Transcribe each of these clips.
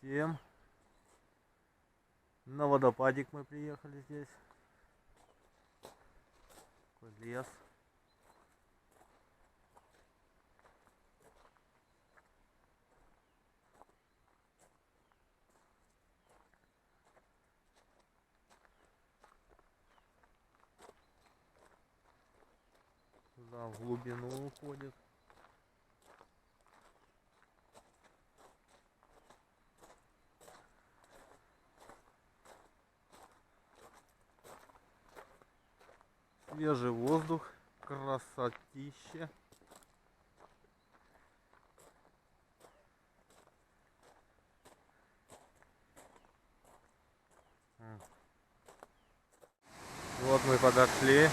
всем. На водопадик мы приехали здесь. Такой лес. Туда в глубину уходит. Свежий воздух, красотища. Вот мы подошли.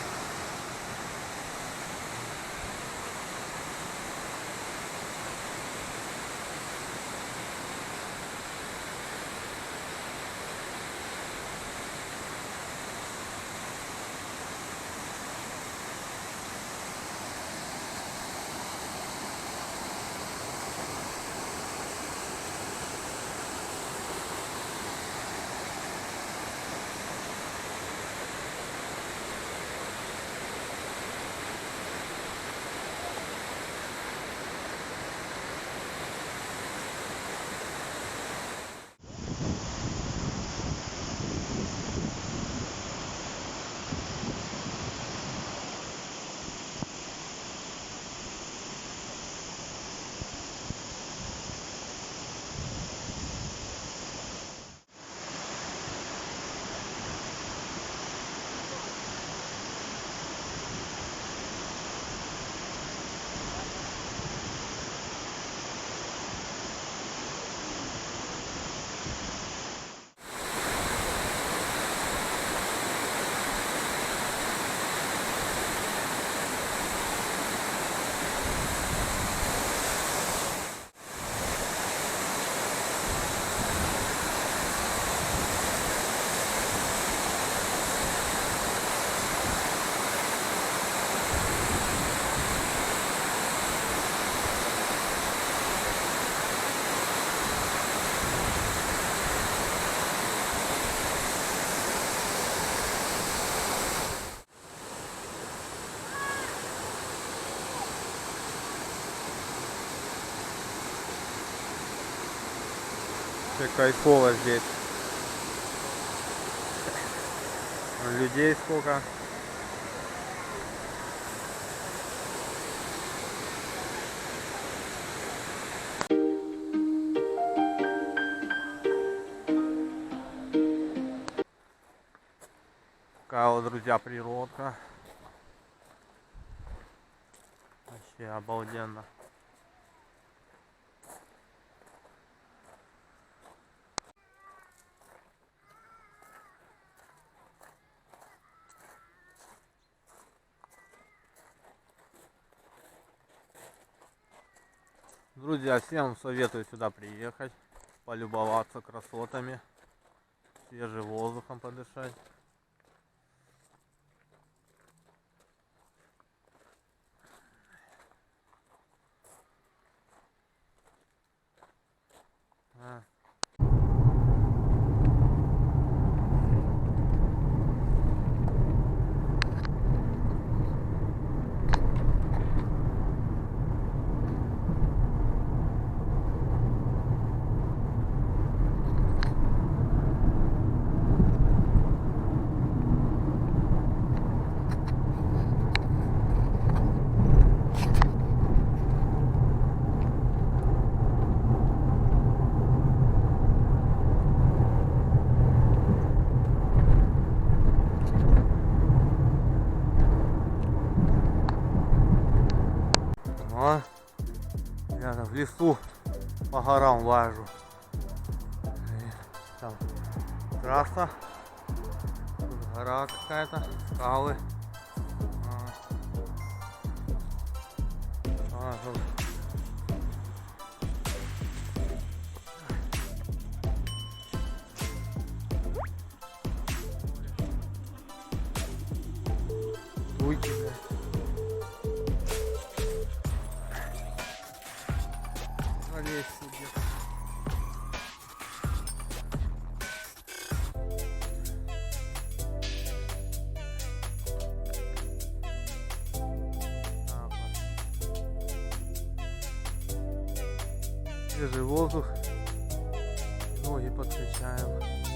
Кайфово здесь. Людей сколько. Такая вот, друзья, природка. Вообще обалденно. Друзья, всем советую сюда приехать, полюбоваться красотами, свежим воздухом подышать. Я в лесу по горам лажу. Там трасса, тут гора какая-то, скалы. Тут туйки, залезть где-то. Свежий воздух. Ноги подкачаем.